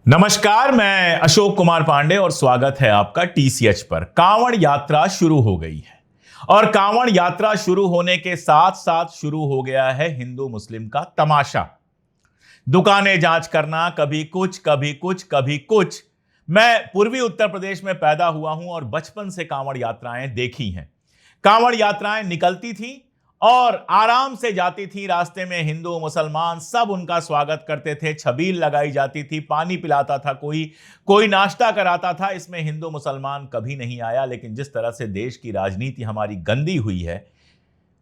नमस्कार, मैं अशोक कुमार पांडे और स्वागत है आपका टीसीएच पर। कांवड़ यात्रा शुरू हो गई है और कांवड़ यात्रा शुरू होने के साथ साथ शुरू हो गया है हिंदू मुस्लिम का तमाशा। दुकानें जांच करना, कभी कुछ कभी कुछ कभी कुछ। मैं पूर्वी उत्तर प्रदेश में पैदा हुआ हूं और बचपन से कांवड़ यात्राएं देखी हैं। कांवड़ यात्राएं निकलती थी और आराम से जाती थी। रास्ते में हिंदू मुसलमान सब उनका स्वागत करते थे, छबील लगाई जाती थी, पानी पिलाता था, कोई कोई नाश्ता कराता था। इसमें हिंदू मुसलमान कभी नहीं आया। लेकिन जिस तरह से देश की राजनीति हमारी गंदी हुई है,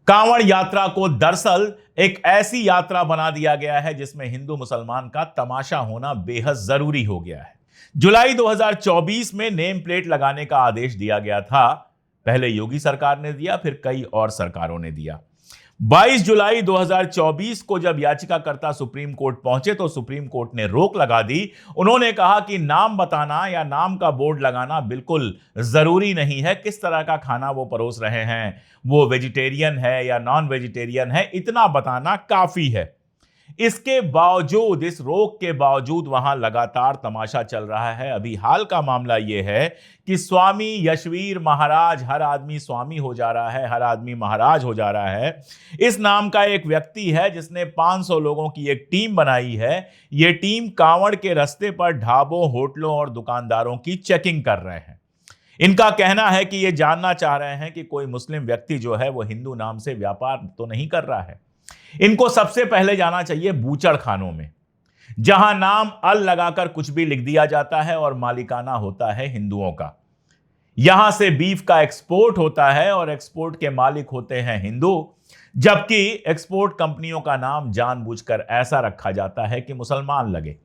कांवड़ यात्रा को दरअसल एक ऐसी यात्रा बना दिया गया है जिसमें हिंदू मुसलमान का तमाशा होना बेहद जरूरी हो गया है। जुलाई 2024 में नेम प्लेट लगाने का आदेश दिया गया था। पहले योगी सरकार ने दिया, फिर कई और सरकारों ने दिया। 22 जुलाई 2024 को जब याचिकाकर्ता सुप्रीम कोर्ट पहुंचे तो सुप्रीम कोर्ट ने रोक लगा दी। उन्होंने कहा कि नाम बताना या नाम का बोर्ड लगाना बिल्कुल जरूरी नहीं है। किस तरह का खाना वो परोस रहे हैं, वो वेजिटेरियन है या नॉन वेजिटेरियन है, इतना बताना काफी है। इसके बावजूद, इस रोक के बावजूद वहां लगातार तमाशा चल रहा है। अभी हाल का मामला यह है कि स्वामी यशवीर महाराज, हर आदमी स्वामी हो जा रहा है, हर आदमी महाराज हो जा रहा है। इस नाम का एक व्यक्ति है जिसने 500 लोगों की एक टीम बनाई है। यह टीम कांवड़ के रास्ते पर ढाबों, होटलों और दुकानदारों की चेकिंग कर रहे हैं। इनका कहना है कि यह जानना चाह रहे हैं कि कोई मुस्लिम व्यक्ति जो है वो हिंदू नाम से व्यापार तो नहीं कर रहा है। इनको सबसे पहले जाना चाहिए बूचड़ खानों में, जहां नाम अल लगाकर कुछ भी लिख दिया जाता है और मालिकाना होता है हिंदुओं का। यहां से बीफ का एक्सपोर्ट होता है और एक्सपोर्ट के मालिक होते हैं हिंदू, जबकि एक्सपोर्ट कंपनियों का नाम जानबूझकर ऐसा रखा जाता है कि मुसलमान लगे।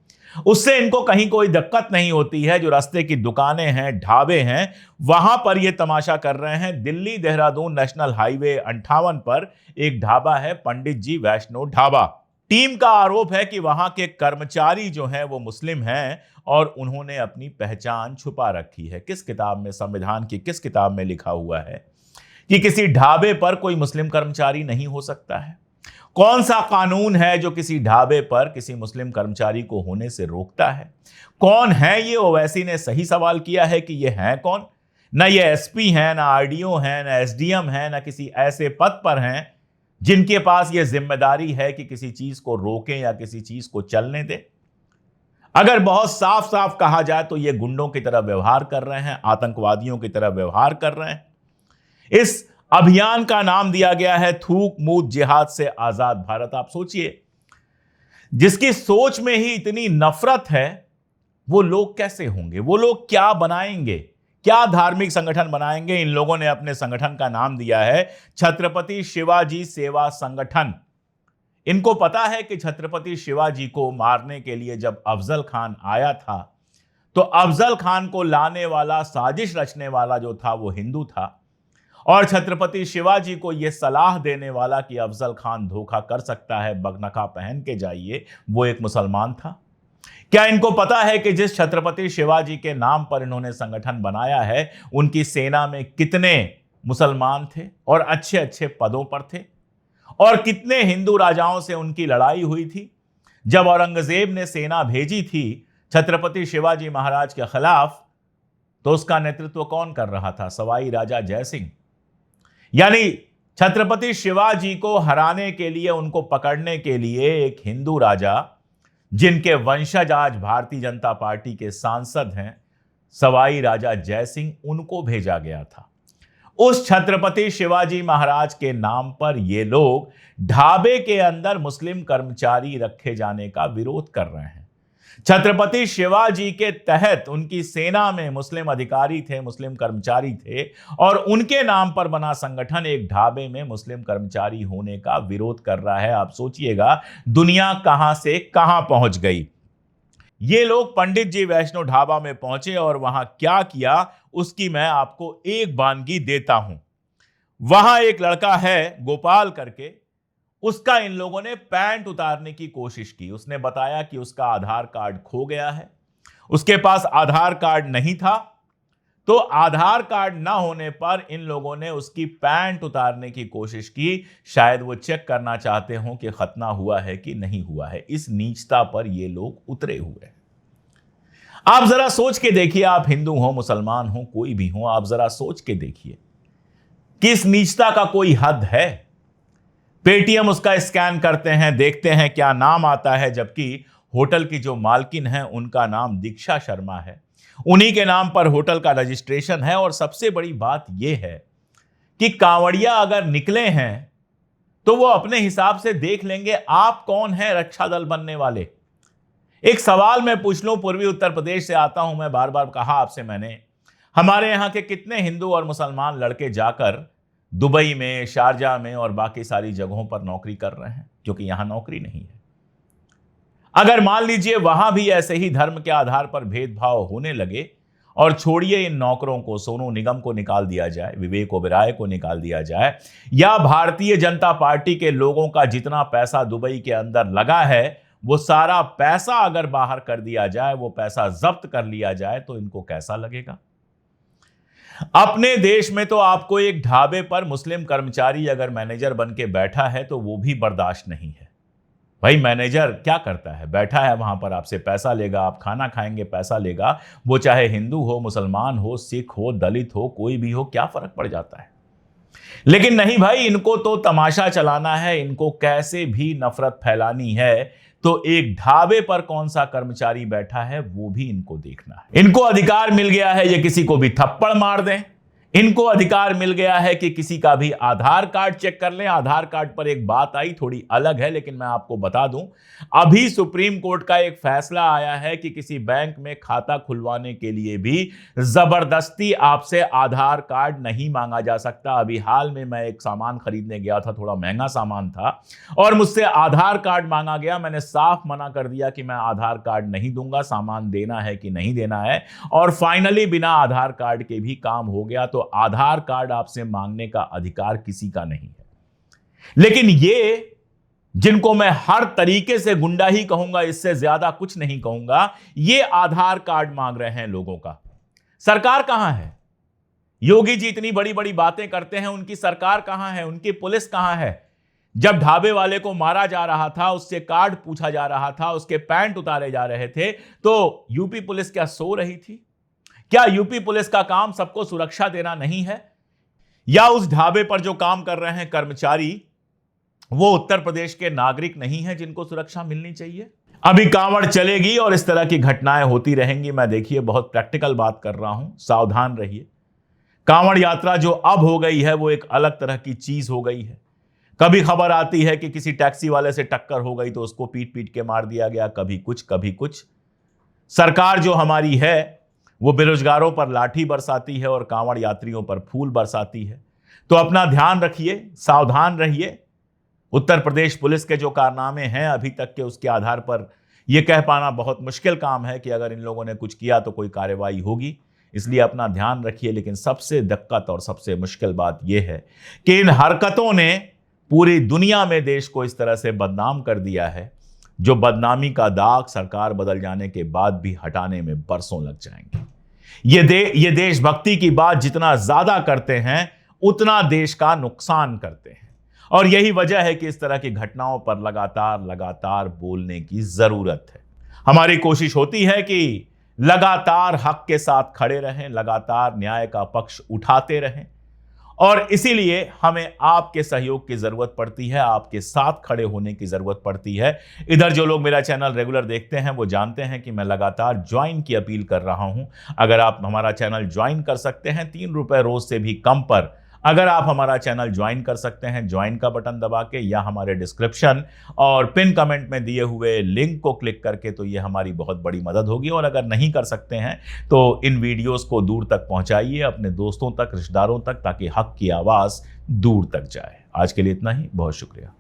उससे इनको कहीं कोई दिक्कत नहीं होती है। जो रास्ते की दुकानें हैं, ढाबे हैं, वहां पर ये तमाशा कर रहे हैं। दिल्ली देहरादून नेशनल हाईवे 58 पर एक ढाबा है, पंडित जी वैष्णो ढाबा। टीम का आरोप है कि वहां के कर्मचारी जो हैं वो मुस्लिम हैं और उन्होंने अपनी पहचान छुपा रखी है। किस किताब में, संविधान की किस किताब में लिखा हुआ है कि किसी ढाबे पर कोई मुस्लिम कर्मचारी नहीं हो सकता है? कौन सा कानून है जो किसी ढाबे पर किसी मुस्लिम कर्मचारी को होने से रोकता है? कौन है ये? ओवैसी ने सही सवाल किया है कि ये हैं कौन। ना ये एसपी हैं, ना आरडीओ हैं, ना एसडीएम हैं, ना किसी ऐसे पद पर हैं जिनके पास ये जिम्मेदारी है कि किसी चीज को रोकें या किसी चीज को चलने दें। अगर बहुत साफ साफ कहा जाए तो ये गुंडों की तरह व्यवहार कर रहे हैं, आतंकवादियों की तरह व्यवहार कर रहे हैं। इस अभियान का नाम दिया गया है थूक मूत जिहाद से आजाद भारत। आप सोचिए, जिसकी सोच में ही इतनी नफरत है, वो लोग कैसे होंगे? वो लोग क्या बनाएंगे? क्या धार्मिक संगठन बनाएंगे? इन लोगों ने अपने संगठन का नाम दिया है छत्रपति शिवाजी सेवा संगठन। इनको पता है कि छत्रपति शिवाजी को मारने के लिए जब अफजल खान आया था तो अफजल खान को लाने वाला, साजिश रचने वाला जो था वो हिंदू था और छत्रपति शिवाजी को यह सलाह देने वाला कि अफजल खान धोखा कर सकता है, बगनका पहन के जाइए, वो एक मुसलमान था। क्या इनको पता है कि जिस छत्रपति शिवाजी के नाम पर इन्होंने संगठन बनाया है, उनकी सेना में कितने मुसलमान थे और अच्छे अच्छे पदों पर थे? और कितने हिंदू राजाओं से उनकी लड़ाई हुई थी? जब औरंगजेब ने सेना भेजी थी छत्रपति शिवाजी महाराज के खिलाफ, तो उसका नेतृत्व कौन कर रहा था? सवाई राजा जयसिंह। यानी छत्रपति शिवाजी को हराने के लिए, उनको पकड़ने के लिए एक हिंदू राजा, जिनके वंशज आज भारतीय जनता पार्टी के सांसद हैं, सवाई राजा जयसिंह, उनको भेजा गया था। उस छत्रपति शिवाजी महाराज के नाम पर ये लोग ढाबे के अंदर मुस्लिम कर्मचारी रखे जाने का विरोध कर रहे हैं। छत्रपति शिवाजी के तहत उनकी सेना में मुस्लिम अधिकारी थे, मुस्लिम कर्मचारी थे और उनके नाम पर बना संगठन एक ढाबे में मुस्लिम कर्मचारी होने का विरोध कर रहा है। आप सोचिएगा दुनिया कहां से कहां पहुंच गई। ये लोग पंडित जी वैष्णो ढाबा में पहुंचे और वहां क्या किया उसकी मैं आपको एक वानगी देता हूं। वहां एक लड़का है गोपाल करके, उसका इन लोगों ने पैंट उतारने की कोशिश की। उसने बताया कि उसका आधार कार्ड खो गया है, उसके पास आधार कार्ड नहीं था। तो आधार कार्ड ना होने पर इन लोगों ने उसकी पैंट उतारने की कोशिश की। शायद वो चेक करना चाहते हों कि खतना हुआ है कि नहीं हुआ है। इस नीचता पर ये लोग उतरे हुए हैं। आप जरा सोच के देखिए, आप हिंदू हो, मुसलमान हो, कोई भी हो, आप जरा सोच के देखिए कि इस नीचता का कोई हद है। पेटीएम उसका स्कैन करते हैं, देखते हैं क्या नाम आता है, जबकि होटल की जो मालकिन है उनका नाम दीक्षा शर्मा है, उन्हीं के नाम पर होटल का रजिस्ट्रेशन है। और सबसे बड़ी बात यह है कि कांवड़िया अगर निकले हैं तो वो अपने हिसाब से देख लेंगे आप कौन है रक्षा दल बनने वाले। एक सवाल मैं पूछ लूं, पूर्वी उत्तर प्रदेश से आता हूं मैं, बार बार कहा आपसे मैंने, हमारे यहां के कितने हिंदू और मुसलमान लड़के जाकर दुबई में, शारजा में और बाकी सारी जगहों पर नौकरी कर रहे हैं, क्योंकि यहां नौकरी नहीं है। अगर मान लीजिए वहां भी ऐसे ही धर्म के आधार पर भेदभाव होने लगे, और छोड़िए इन नौकरों को, सोनू निगम को निकाल दिया जाए, विवेक ओबेरॉय को निकाल दिया जाए, या भारतीय जनता पार्टी के लोगों का जितना पैसा दुबई के अंदर लगा है वो सारा पैसा अगर बाहर कर दिया जाए, वो पैसा जब्त कर लिया जाए, तो इनको कैसा लगेगा। अपने देश में तो आपको एक ढाबे पर मुस्लिम कर्मचारी अगर मैनेजर बन के बैठा है तो वो भी बर्दाश्त नहीं है। भाई मैनेजर क्या करता है, बैठा है वहां पर, आपसे पैसा लेगा, आप खाना खाएंगे, पैसा लेगा, वो चाहे हिंदू हो, मुसलमान हो, सिख हो, दलित हो, कोई भी हो, क्या फर्क पड़ जाता है। लेकिन नहीं भाई, इनको तो तमाशा चलाना है, इनको कैसे भी नफरत फैलानी है, तो एक ढाबे पर कौन सा कर्मचारी बैठा है वो भी इनको देखना है। इनको अधिकार मिल गया है ये किसी को भी थप्पड़ मार दें, इनको अधिकार मिल गया है कि किसी का भी आधार कार्ड चेक कर लें। आधार कार्ड पर एक बात आई, थोड़ी अलग है, लेकिन मैं आपको बता दूं, अभी सुप्रीम कोर्ट का एक फैसला आया है कि किसी बैंक में खाता खुलवाने के लिए भी जबरदस्ती आपसे आधार कार्ड नहीं मांगा जा सकता। अभी हाल में मैं एक सामान खरीदने गया था, थोड़ा महंगा सामान था, और मुझसे आधार कार्ड मांगा गया। मैंने साफ मना कर दिया कि मैं आधार कार्ड नहीं दूंगा, सामान देना है कि नहीं देना है, और फाइनली बिना आधार कार्ड के भी काम हो गया। तो आधार कार्ड आपसे मांगने का अधिकार किसी का नहीं है। लेकिन ये जिनको मैं हर तरीके से गुंडा ही कहूंगा, इससे ज्यादा कुछ नहीं कहूंगा, ये आधार कार्ड मांग रहे हैं लोगों का। सरकार कहां है? योगी जी इतनी बड़ी बड़ी बातें करते हैं, उनकी सरकार कहां है, उनकी पुलिस कहां है? जब ढाबे वाले को मारा जा रहा था, उससे कार्ड पूछा जा रहा था, उसके पैंट उतारे जा रहे थे, तो यूपी पुलिस क्या सो रही थी? क्या यूपी पुलिस का काम सबको सुरक्षा देना नहीं है? या उस ढाबे पर जो काम कर रहे हैं कर्मचारी, वो उत्तर प्रदेश के नागरिक नहीं है जिनको सुरक्षा मिलनी चाहिए? अभी कांवड़ चलेगी और इस तरह की घटनाएं होती रहेंगी। मैं देखिए बहुत प्रैक्टिकल बात कर रहा हूं, सावधान रहिए। कांवड़ यात्रा जो अब हो गई है वो एक अलग तरह की चीज हो गई है। कभी खबर आती है कि किसी टैक्सी वाले से टक्कर हो गई तो उसको पीट पीट के मार दिया गया, कभी कुछ कभी कुछ। सरकार जो हमारी है वो बेरोजगारों पर लाठी बरसाती है और कांवड़ यात्रियों पर फूल बरसाती है। तो अपना ध्यान रखिए, सावधान रहिए। उत्तर प्रदेश पुलिस के जो कारनामे हैं अभी तक के, उसके आधार पर यह कह पाना बहुत मुश्किल काम है कि अगर इन लोगों ने कुछ किया तो कोई कार्रवाई होगी। इसलिए अपना ध्यान रखिए। लेकिन सबसे दिक्कत और सबसे मुश्किल बात यह है कि इन हरकतों ने पूरी दुनिया में देश को इस तरह से बदनाम कर दिया है, जो बदनामी का दाग सरकार बदल जाने के बाद भी हटाने में बरसों लग जाएंगे। ये देशभक्ति की बात जितना ज्यादा करते हैं उतना देश का नुकसान करते हैं, और यही वजह है कि इस तरह की घटनाओं पर लगातार बोलने की जरूरत है। हमारी कोशिश होती है कि लगातार हक के साथ खड़े रहें, लगातार न्याय का पक्ष उठाते रहें, और इसीलिए हमें आपके सहयोग की जरूरत पड़ती है, आपके साथ खड़े होने की जरूरत पड़ती है। इधर जो लोग मेरा चैनल रेगुलर देखते हैं वो जानते हैं कि मैं लगातार ज्वाइन की अपील कर रहा हूं। अगर आप हमारा चैनल ज्वाइन कर सकते हैं, 3 रुपए रोज से भी कम पर अगर आप हमारा चैनल ज्वाइन कर सकते हैं, ज्वाइन का बटन दबा के या हमारे डिस्क्रिप्शन और पिन कमेंट में दिए हुए लिंक को क्लिक करके, तो ये हमारी बहुत बड़ी मदद होगी। और अगर नहीं कर सकते हैं तो इन वीडियोस को दूर तक पहुंचाइए, अपने दोस्तों तक, रिश्तेदारों तक, ताकि हक की आवाज़ दूर तक जाए। आज के लिए इतना ही, बहुत शुक्रिया।